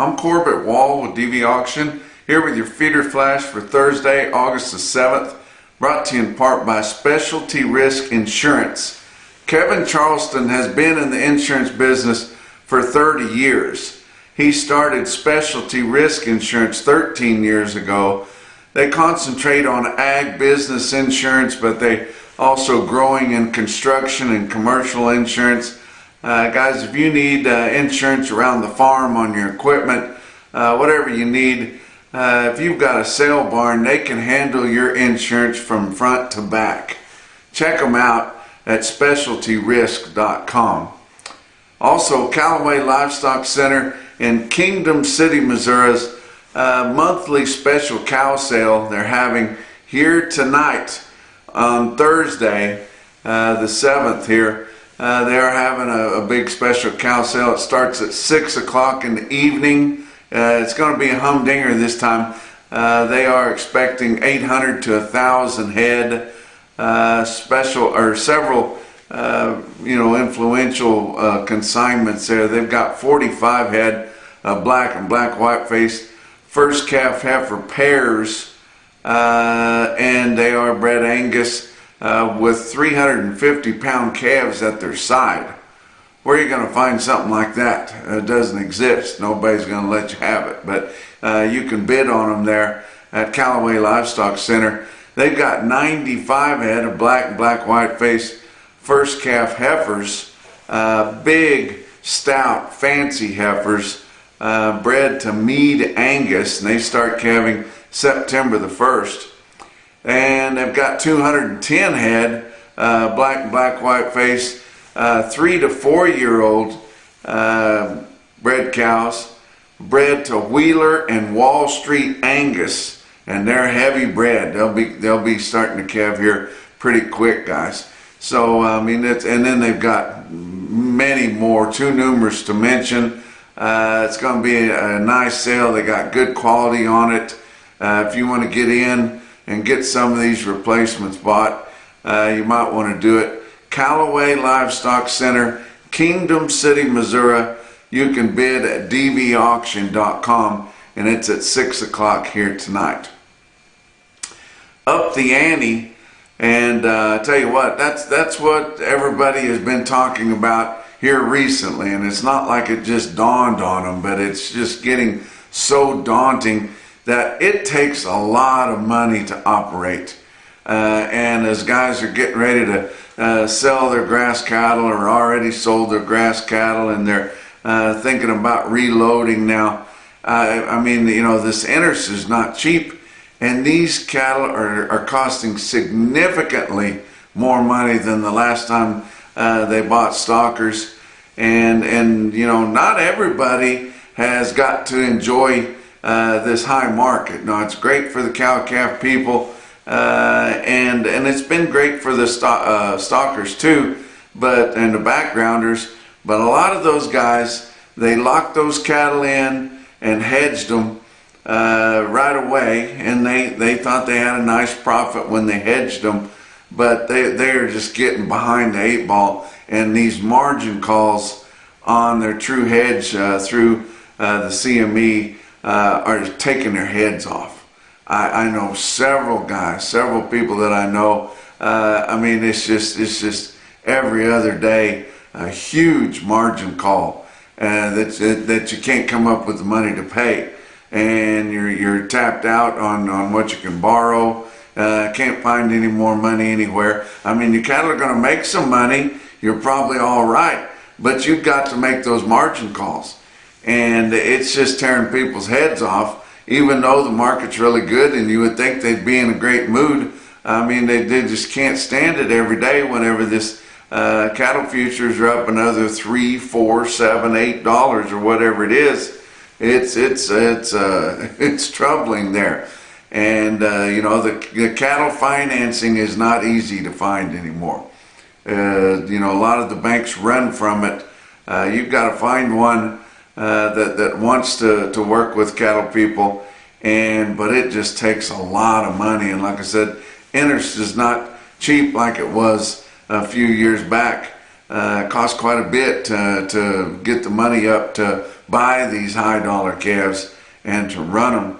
I'm Corbitt with DVAuction, here with your feeder flash for Thursday, August the 7th, brought to you in part by Specialty Risk Insurance. Kevin Charleston has been in the insurance business for 30 years. He started Specialty Risk Insurance 13 years ago. They concentrate on ag business insurance, but they also growing in construction and commercial insurance. Guys, if you need insurance around the farm on your equipment, whatever you need, if you've got a sale barn, they can handle your insurance from front to back. Check them out at specialtyrisk.com. Also, Callaway Livestock Center in Kingdom City, Missouri's monthly special cow sale they're having here tonight on Thursday, the 7th here. They're having a big special cow sale. It starts at 6 o'clock in the evening. It's going to be a humdinger this time. They are expecting 800 to 1,000 head. Several influential consignments there. They've got 45 head of black and black white face first calf heifer pairs, and they are bred Angus with 350-pound calves at their side. Where are you going to find something like that? It doesn't exist. Nobody's going to let you have it, but you can bid on them there at Callaway Livestock Center. They've got 95 head of black and black white face first calf heifers, big, stout, fancy heifers, bred to Mead Angus, and they start calving September the 1st. And they've got 210 head, black and black white face, 3 to 4 year old bred cows, bred to Wheeler and Wall Street Angus, and they're heavy bred. They'll be starting to calve here pretty quick, guys. So I mean, and then they've got many more, too numerous to mention. It's going to be a nice sale. They got good quality on it. If you want to get in and get some of these replacements bought, you might want to do it. Callaway Livestock Center, Kingdom City, Missouri. You can bid at DVAuction.com, and it's at 6 o'clock here tonight. Up the ante, and I tell you what, that's what everybody has been talking about here recently, and it's not like it just dawned on them, but it's just getting so daunting that it takes a lot of money to operate. And as guys are getting ready to sell their grass cattle or already sold their grass cattle, and they're thinking about reloading now, I mean, this interest is not cheap, and these cattle are costing significantly more money than the last time they bought stockers. And not everybody has got to enjoy this high market. No, it's great for the cow-calf people, and it's been great for the stockers too, and the backgrounders. But a lot of those guys, they locked those cattle in and hedged them right away, and they thought they had a nice profit when they hedged them, but they're just getting behind the 8 ball, and these margin calls on their true hedge through the CME are taking their heads off. I know several guys, several people that I know. I mean, it's just every other day a huge margin call that you can't come up with the money to pay, and you're tapped out on what you can borrow. Can't find any more money anywhere. I mean, your cattle are going to make some money. You're probably all right, but you've got to make those margin calls, and it's just tearing people's heads off. Even though the market's really good, and you would think they'd be in a great mood, I mean, they just can't stand it every day. Whenever this cattle futures are up another $3, $4, $7, $8 or whatever it is, it's troubling there. And the cattle financing is not easy to find anymore. A lot of the banks run from it. You've got to find one that wants to work with cattle people, but it just takes a lot of money. And like I said, interest is not cheap like it was a few years back. costs quite a bit to get the money up to buy these high dollar calves and to run them.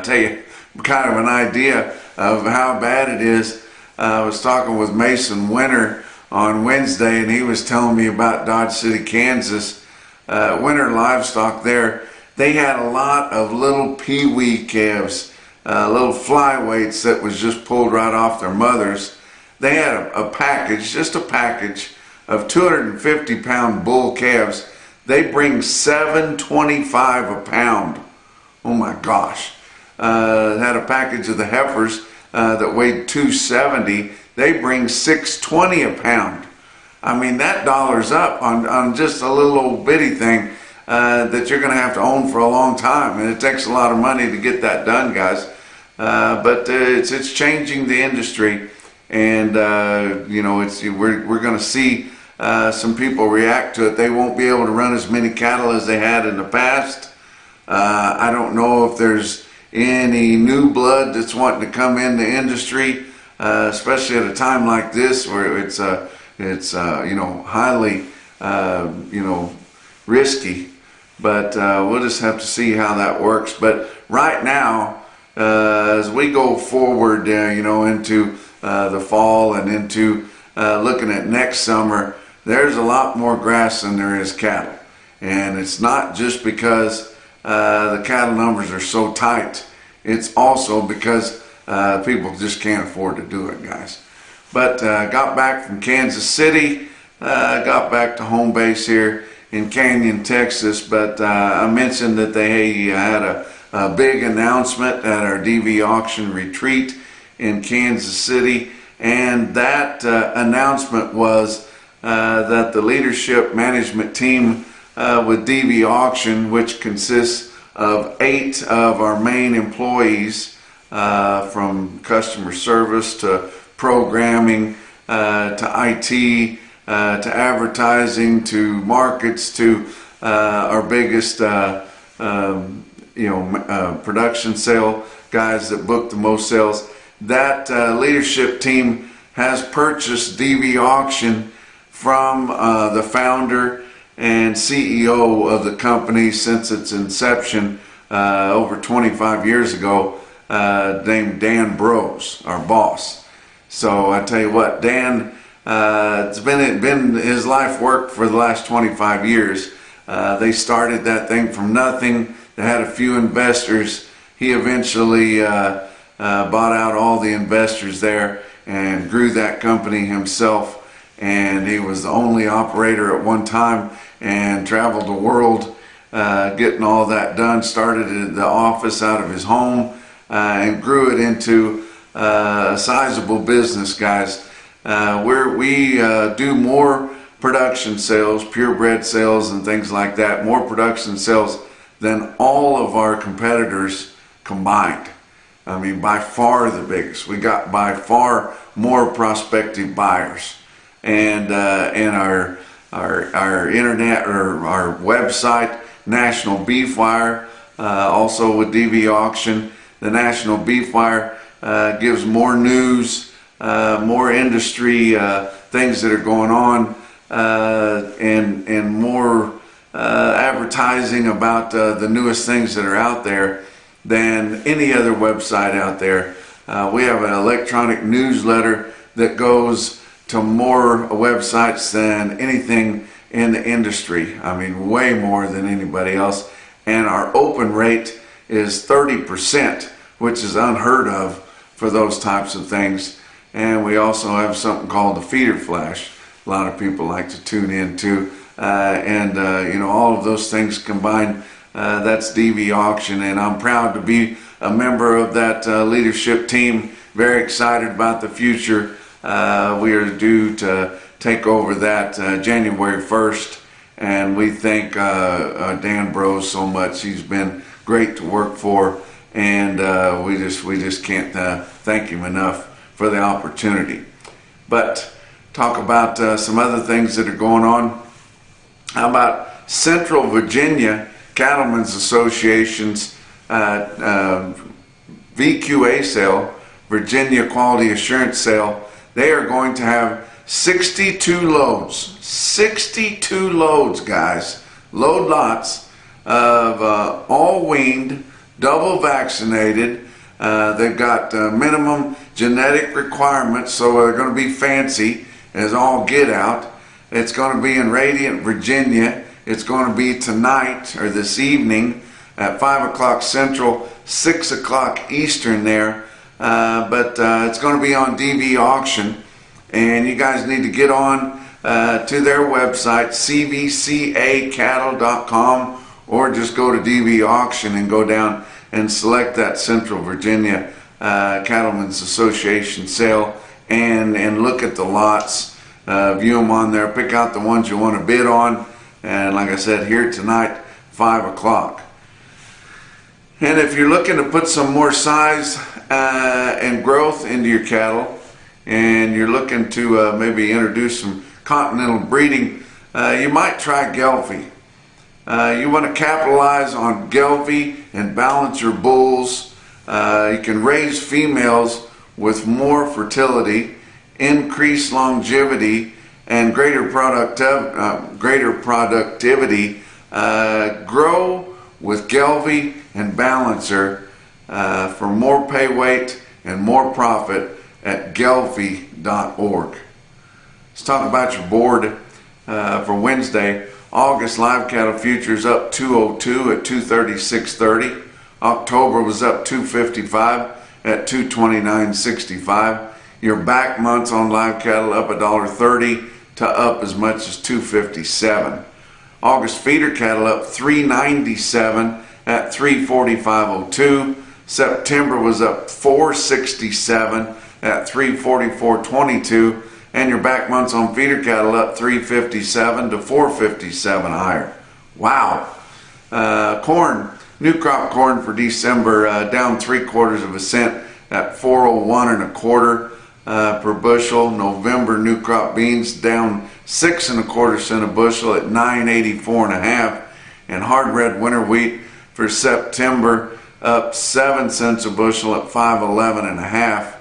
Tell you kind of an idea of how bad it is. I was talking with Mason Winter on Wednesday, and he was telling me about Dodge City, Kansas. Winter Livestock there, they had a lot of little pee-wee calves, little flyweights that was just pulled right off their mothers. They had a package, just a package of 250-pound bull calves. They bring $7.25 a pound. Oh my gosh. Had a package of the heifers that weighed 270. They bring $6.20 a pound. I mean, that dollar's up on just a little old bitty thing that you're going to have to own for a long time, and it takes a lot of money to get that done, guys. But it's changing the industry, and you know, we're going to see some people react to it. They won't be able to run as many cattle as they had in the past. I don't know if there's any new blood that's wanting to come in the industry, especially at a time like this where it's you know, highly you know, risky. But we'll just have to see how that works. But right now, as we go forward, you know, into the fall and into looking at next summer, there's a lot more grass than there is cattle. And it's not just because the cattle numbers are so tight. It's also because people just can't afford to do it, guys. But got back from Kansas City, got back to home base here in Canyon, Texas. But I mentioned that they had a big announcement at our DVAuction retreat in Kansas City. And that announcement was that the leadership management team with DVAuction, which consists of 8 of our main employees, from customer service to programming to IT to advertising to markets to our biggest you know, production sale guys that book the most sales. That leadership team has purchased DVAuction from the founder and CEO of the company since its inception over 25 years ago, named Dan Bros, our boss. So I tell you what, Dan, it's been his life work for the last 25 years. They started that thing from nothing. They had a few investors. He eventually bought out all the investors there and grew that company himself. And he was the only operator at one time and traveled the world getting all that done. Started at the office out of his home and grew it into a sizable business, guys. We do more production sales, purebred sales and things like that, more production sales than all of our competitors combined. I mean, by far the biggest. We got by far more prospective buyers. And our internet or our website, NationalBeefWire, also with DVAuction, the NationalBeefWire gives more news, more industry things that are going on, and more advertising about the newest things that are out there than any other website out there. We have an electronic newsletter that goes to more websites than anything in the industry. I mean, way more than anybody else. And our open rate is 30%, which is unheard of for those types of things. And we also have something called the feeder flash. A lot of people like to tune in to. You know, all of those things combined, that's DVAuction, and I'm proud to be a member of that leadership team. Very excited about the future. We are due to take over that January 1st, and we thank Dan Bros so much. He's been great to work for, and we just can't thank him enough for the opportunity. But talk about some other things that are going on. How about Central Virginia Cattlemen's Association's VQA sale, Virginia Quality Assurance Sale? They are going to have 62 loads. 62 loads, guys. Load lots of all weaned, double vaccinated. They've got minimum genetic requirements, so they're going to be fancy as all get out. It's going to be in Radiant, Virginia. It's going to be tonight or this evening at 5 o'clock Central, 6 o'clock Eastern there. But it's going to be on DVAuction, and you guys need to get on to their website, cvcacattle.com, or just go to DVAuction and go down and select that Central Virginia Cattlemen's Association sale and look at the lots, view them on there, pick out the ones you want to bid on, and like I said, here tonight, 5 o'clock. And if you're looking to put some more size and growth into your cattle, and you're looking to maybe introduce some continental breeding, you might try Gelvie. You want to capitalize on Gelvie and balance your bulls. You can raise females with more fertility, increase longevity, and greater productivity. Grow with Gelvie and Balancer for more pay weight and more profit at gelvie.org. Let's talk about your board for Wednesday. August live cattle futures up 202 at 236.30. October was up 255 at 229.65. Your back months on live cattle up $1.30 to up as much as 257. August feeder cattle up 397 at 345.02. September was up 467 at 344.22. And your back months on feeder cattle up 357 to 457 higher. Wow. Corn, new crop corn for December down 3/4 cent at 401 1/4 per bushel. November new crop beans down 6 1/4 cent a bushel at 984 1/2. And hard red winter wheat for September up 7 cents a bushel at 511 1/2.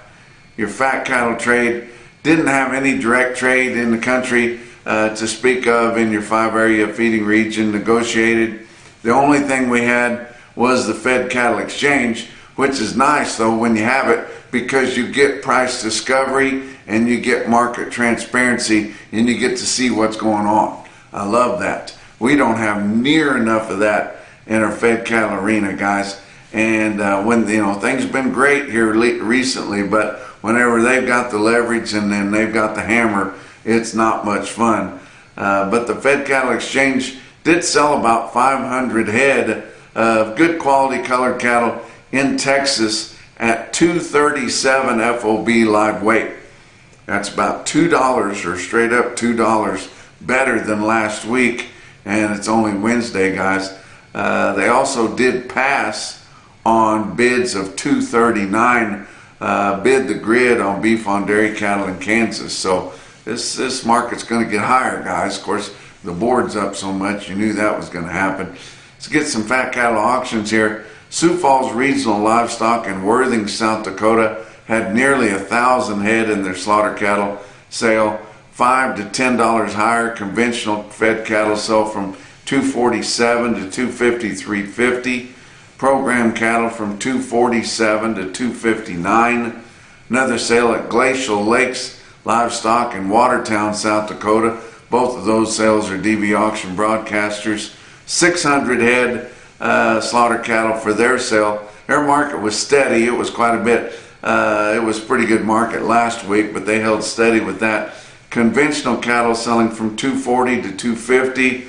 Your fat cattle trade didn't have any direct trade in the country to speak of in your 5-area feeding region negotiated. The only thing we had was the Fed Cattle Exchange, which is nice though when you have it, because you get price discovery and you get market transparency and you get to see what's going on. I love that. We don't have near enough of that in our Fed Cattle arena, guys. And when things have been great here recently, but whenever they've got the leverage and then they've got the hammer, it's not much fun. But the Fed Cattle Exchange did sell about 500 head of good quality colored cattle in Texas at 237 FOB live weight. That's about $2 or straight up $2 better than last week, and it's only Wednesday, guys. They also did pass on bids of 239, bid the grid on beef on dairy cattle in Kansas. So this market's going to get higher, guys. Of course, the board's up so much, you knew that was going to happen. Let's get some fat cattle auctions here. Sioux Falls Regional Livestock in Worthing, South Dakota had nearly 1,000 head in their slaughter cattle sale, $5 to $10 higher. Conventional fed cattle sell from $247 to $253.50. Program cattle from $247 to $259. Another sale at Glacial Lakes Livestock in Watertown, South Dakota. Both of those sales are DVAuction broadcasters. 600 head slaughter cattle for their sale. Their market was steady. It was quite a bit. It was a pretty good market last week, but they held steady with that. Conventional cattle selling from $240 to $250.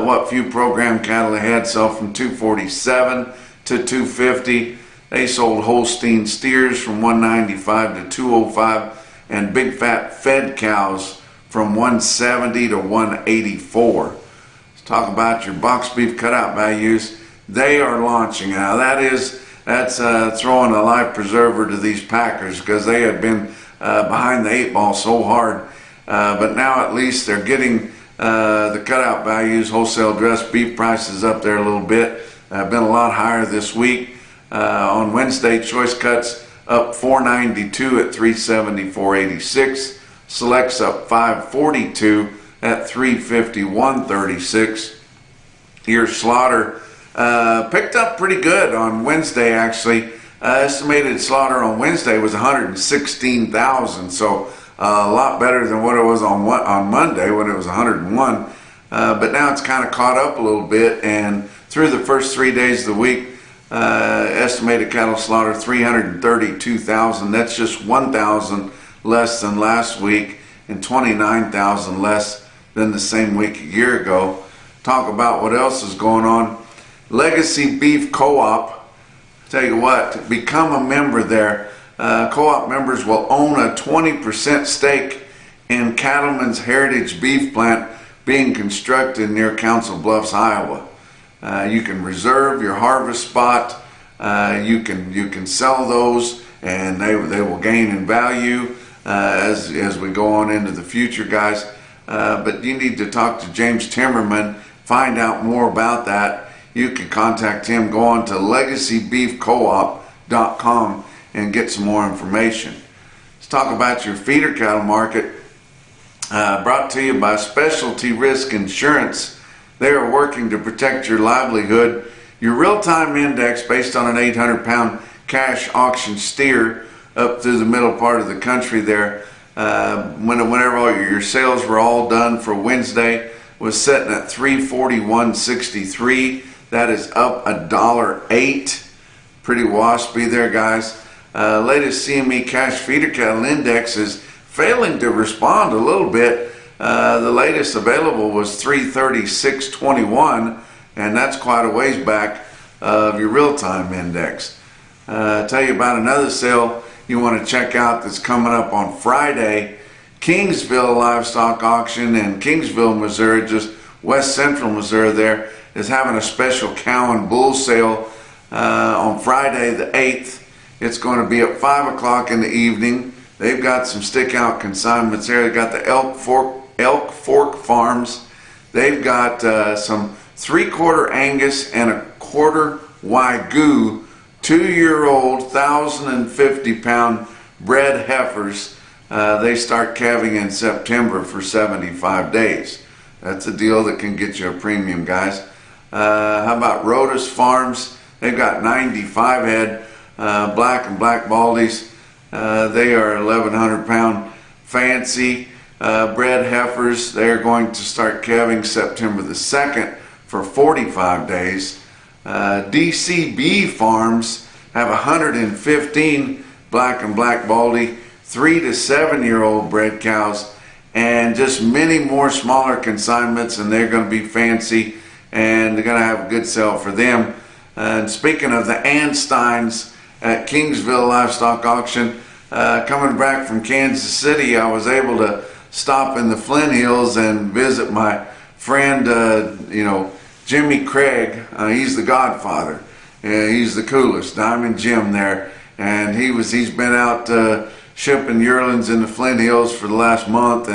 What few program cattle they had sell from $247 to $250. They sold Holstein steers from $195 to $205, and big fat fed cows from $170 to $184. Let's talk about your box beef cutout values. They are launching now. That's throwing a life preserver to these packers, because they had been behind the 8 ball so hard. But now at least they're getting the cutout values. Wholesale dressed beef prices up there a little bit. Been a lot higher this week. On Wednesday, choice cuts up $4.92 at $374.86. Select's up 542 at 351.36. Your slaughter picked up pretty good on Wednesday, actually. Estimated slaughter on Wednesday was 116,000, so a lot better than what it was on Monday when it was 101. But now it's kind of caught up a little bit, and through the first 3 days of the week, estimated cattle slaughter 332,000. That's just 1,000 less than last week and 29,000 less than the same week a year ago. Talk about what else is going on. Legacy Beef Co-op. Tell you what, become a member there. Co-op members will own a 20% stake in Cattleman's Heritage Beef Plant being constructed near Council Bluffs, Iowa. You can reserve your harvest spot. You can sell those, and they will gain in value as we go on into the future, guys. But you need to talk to James Timmerman, find out more about that. You can contact him. Go on to legacybeefcoop.com and get some more information. Let's talk about your feeder cattle market. Brought to you by Specialty Risk Insurance. They are working to protect your livelihood. Your real-time index based on an 800-pound cash auction steer up through the middle part of the country there. Whenever all your sales were all done for Wednesday, was sitting at 341.63. That is up $1.08. Pretty waspy there, guys. Latest CME cash feeder cattle index is failing to respond a little bit. The latest available was 336.21, and that's quite a ways back of your real-time index. Tell you about another sale you want to check out that's coming up on Friday. Kingsville Livestock Auction in Kingsville, Missouri, just west central Missouri there, is having a special cow and bull sale on Friday the 8th. It's going to be at 5 o'clock in the evening. They've got some stick out consignments there. They've got the Elk Fork Farms. They've got some 3/4 Angus and a quarter Wagyu 2-year-old 1,050-pound bred heifers. They start calving in September for 75 days. That's a deal that can get you a premium, guys. How about Rodas Farms? They've got 95 head black and black baldies. They are 1,100-pound fancy bred heifers. They are going to start calving September the 2nd for 45 days. DCB Farms have 115 black and black baldy 3 to 7-year-old bred cows, and just many more smaller consignments, and they're going to be fancy, and they're going to have a good sale for them. And speaking of the Ansteins at Kingsville Livestock Auction, coming back from Kansas City, I was able to stop in the Flint Hills and visit my friend, Jimmy Craig. He's the godfather. He's the coolest, Diamond Jim there, and he's been out shipping yearlings in the Flint Hills for the last month,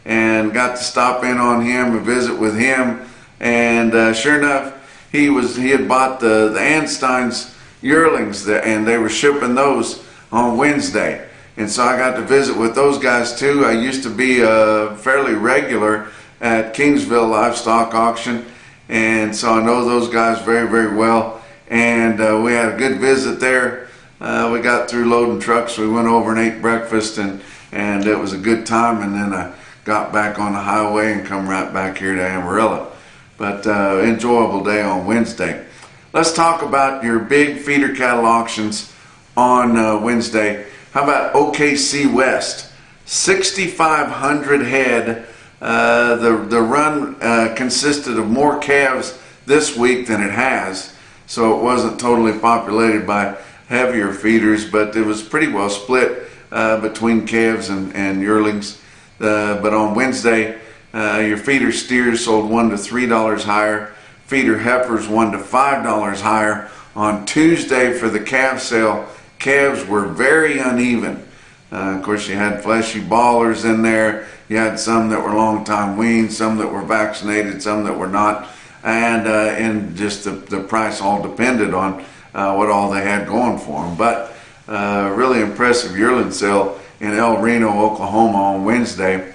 and got to stop in on him and visit with him. And sure enough, he had bought the Ansteins yearlings there, and they were shipping those on Wednesday. And so I got to visit with those guys too. I used to be fairly regular at Kingsville Livestock Auction, and so I know those guys very, very well. And we had a good visit there. We got through loading trucks. We went over and ate breakfast, and it was a good time. And then I got back on the highway and come right back here to Amarillo. But enjoyable day on Wednesday. Let's talk about your big feeder cattle auctions on Wednesday. How about OKC West? 6,500 head. The run consisted of more calves this week than it has, so it wasn't totally populated by heavier feeders, but it was pretty well split between calves and yearlings. But on Wednesday, your feeder steers sold $1 to $3 higher, feeder heifers $1 to $5 higher. On Tuesday for the calf sale, calves were very uneven. Of course, you had fleshy ballers in there. You had some that were long time weaned, some that were vaccinated, some that were not, and just the price all depended on what all they had going for them. But really impressive yearling sale in El Reno, Oklahoma on Wednesday. I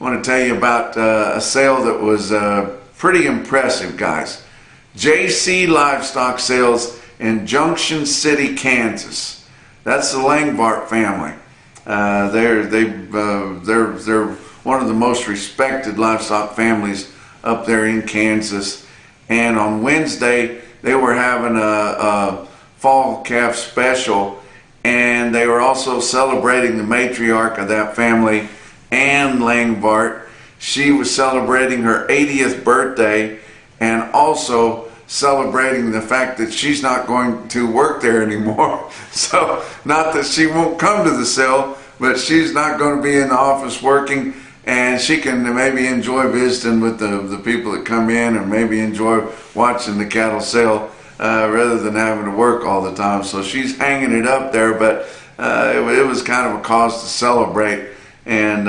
want to tell you about a sale that was pretty impressive, guys. JC Livestock Sales in Junction City, Kansas. That's the Langbart family. They're one of the most respected livestock families up there in Kansas. And on Wednesday, they were having a fall calf special, and they were also celebrating the matriarch of that family, Ann Langbart. She was celebrating her 80th birthday and also celebrating the fact that she's not going to work there anymore. So, not that she won't come to the sale, but she's not going to be in the office working, and she can maybe enjoy visiting with the people that come in, and maybe enjoy watching the cattle sale rather than having to work all the time. So she's hanging it up there, but it was kind of a cause to celebrate, and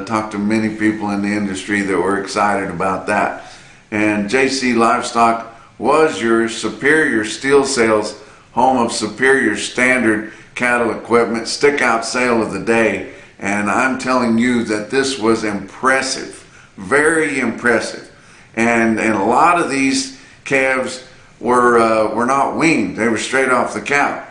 talked to many people in the industry that were excited about that. And JC Livestock was your Superior Steel Sales home of Superior Standard Cattle Equipment stick-out sale of the day. And I'm telling you that this was impressive, very impressive. And a lot of these calves were not weaned; they were straight off the cow.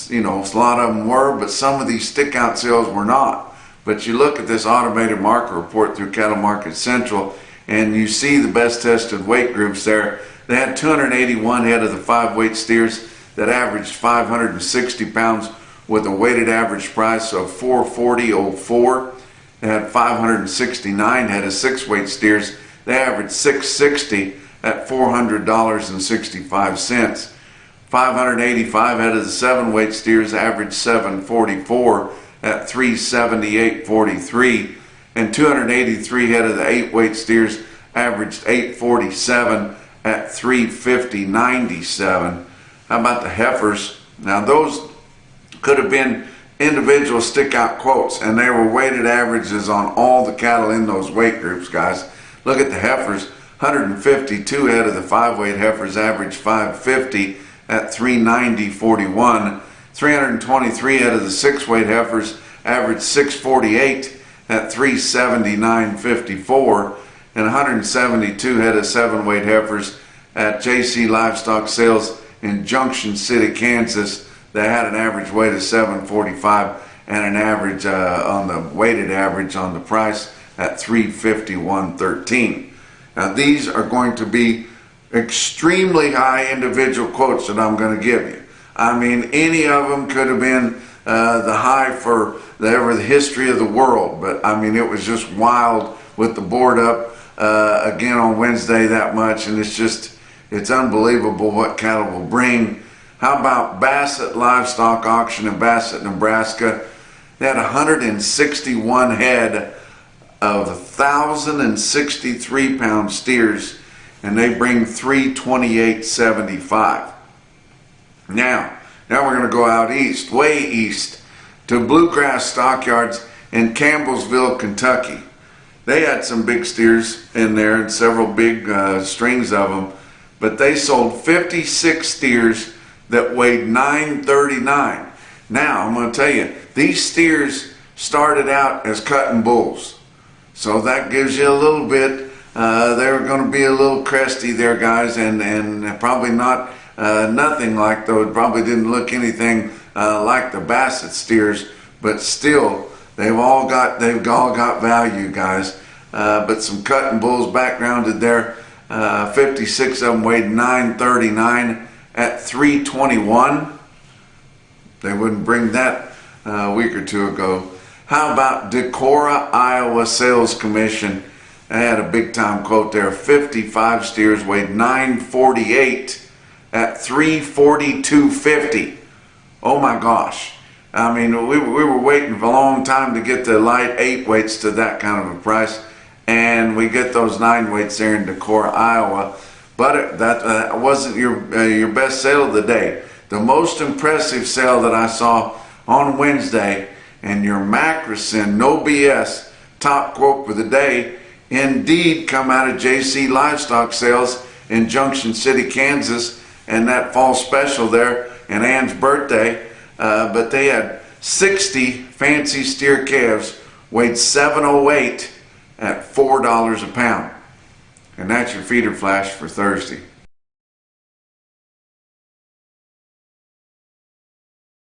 You know, a lot of them were, but some of these stick-out sales were not. But you look at this automated market report through Cattle Market Central, and you see the best tested weight groups there. They had 281 head of the 5-weight steers that averaged 560 pounds with a weighted average price of $440.04. They had 569 head of 6-weight steers. They averaged $660 at $400.65. 585 head of the 7-weight steers averaged $744 at $378.43. And 283 head of the 8-weight steers averaged $847 at $350.97. How about the heifers? Now those could have been individual stick-out quotes, and they were weighted averages on all the cattle in those weight groups, guys. Look at the heifers. 152 head of the 5-weight heifers averaged 550 at $390.41. 323 head of the 6-weight heifers averaged 648 at $379.54. And 172 head of 7-weight heifers at JC Livestock Sales in Junction City, Kansas. They had an average weight of 745 and an average on the weighted average on the price at $351.13. Now these are going to be extremely high individual quotes that I'm going to give you. I mean, any of them could have been the high for the history of the world, but I mean, it was just wild with the board up again on Wednesday that much, and it's unbelievable what cattle will bring. How about Bassett Livestock Auction in Bassett, Nebraska? They had 161 head of 1,063 pound steers, and they bring $328.75. Now we're going to go out east, way east, to Bluegrass Stockyards in Campbellsville, Kentucky. They had some big steers in there and several big strings of them, but they sold 56 steers that weighed 939. Now, I'm going to tell you, these steers started out as cutting bulls. So that gives you a little bit, they were going to be a little cresty there, guys, and probably not nothing like, though it probably didn't look anything like the Bassett steers, but still, they've all got value, guys. But some cutting bulls backgrounded there. 56 of them weighed 939 at $321. They wouldn't bring that a week or two ago. How about Decorah, Iowa Sales Commission? They had a big time quote there. 55 steers weighed 948 at $342.50. Oh my gosh. I mean, we were waiting for a long time to get the light 8 weights to that kind of a price, and we get those 9 weights there in Decorah, Iowa. But that wasn't your best sale of the day. The most impressive sale that I saw on Wednesday, and your Macrocin, no BS, top quote for the day, indeed come out of JC Livestock Sales in Junction City, Kansas, and that fall special there and Ann's birthday. But they had 60 fancy steer calves weighed 708 at $4 a pound. And that's your feeder flash for Thursday.